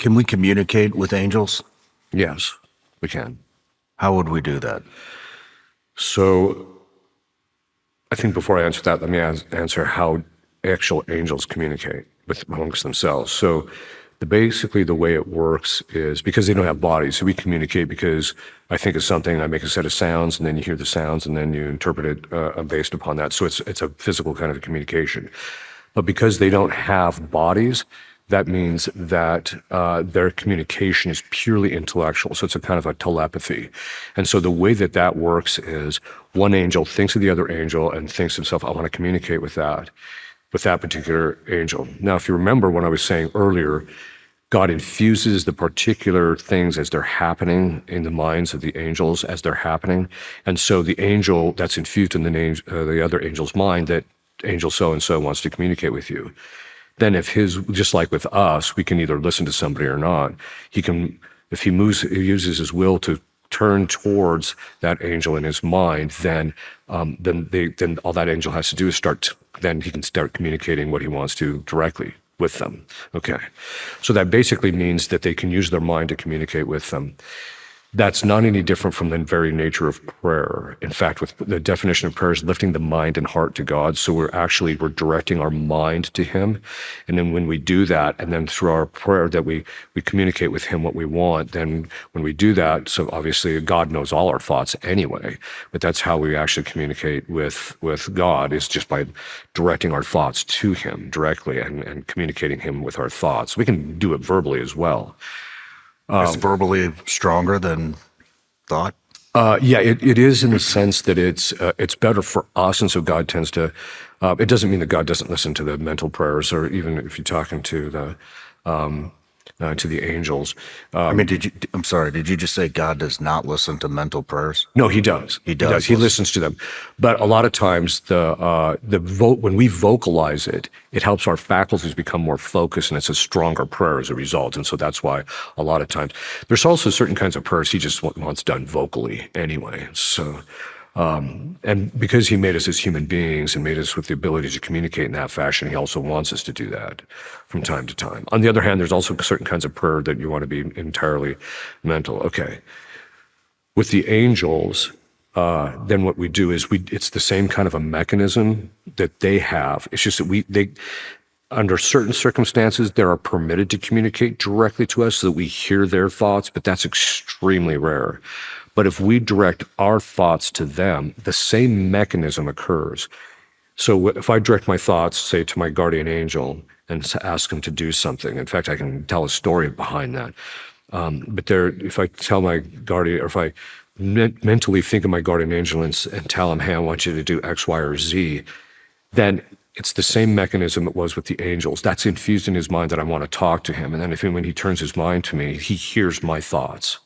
Can we communicate with angels? Yes, we can. How would we do that? So I think before I answer that, let me answer how actual angels communicate amongst themselves. So basically the way it works is because they don't have bodies, so we communicate because I think of something, I make a set of sounds, and then you hear the sounds, and then you interpret it based upon that. So it's a physical kind of communication. But because they don't have bodies, that means that their communication is purely intellectual. So it's a kind of a telepathy. And so the way that that works is one angel thinks of the other angel and thinks to himself, I want to communicate with that particular angel. Now, if you remember what I was saying earlier, God infuses the particular things as they're happening in the minds of the angels as they're happening. And so the angel that's infused in the other angel's mind, that angel so-and-so wants to communicate with you. Then just like with us, we can either listen to somebody or not. He uses his will to turn towards that angel in his mind, then all that angel has to do is then he can start communicating what he wants to directly with them. Okay. So that basically means that they can use their mind to communicate with them. That's not any different from the very nature of prayer. In fact, with the definition of prayer is lifting the mind and heart to God. So we're directing our mind to him. And then when we do that, and then through our prayer that we communicate with him what we want, then when we do that, so obviously God knows all our thoughts anyway, but that's how we actually communicate with God, is just by directing our thoughts to him directly and communicating him with our thoughts. We can do it verbally as well. Is verbally stronger than thought? Yeah, it is in the sense that it's better for us, and so God tends to. It doesn't mean that God doesn't listen to the mental prayers, or even if you're talking to the angels. I'm sorry, did you just say God does not listen to mental prayers? No, he does. He does. He listens to them, but a lot of times when we vocalize it, it helps our faculties become more focused, and it's a stronger prayer as a result. And so that's why a lot of times there's also certain kinds of prayers he just wants done vocally anyway. So. And because he made us as human beings and made us with the ability to communicate in that fashion, he also wants us to do that from time to time. On the other hand, there's also certain kinds of prayer that you want to be entirely mental. Okay. With the angels, then what we do is it's the same kind of a mechanism that they have. It's just that under certain circumstances, they are permitted to communicate directly to us so that we hear their thoughts, but that's extremely rare. But if we direct our thoughts to them, the same mechanism occurs. So if I direct my thoughts, say, to my guardian angel and ask him to do something, in fact, I can tell a story behind that. If I tell my guardian, or if I mentally think of my guardian angel and tell him, hey, I want you to do X, Y, or Z, then it's the same mechanism it was with the angels. That's infused in his mind that I want to talk to him. And then when he turns his mind to me, he hears my thoughts.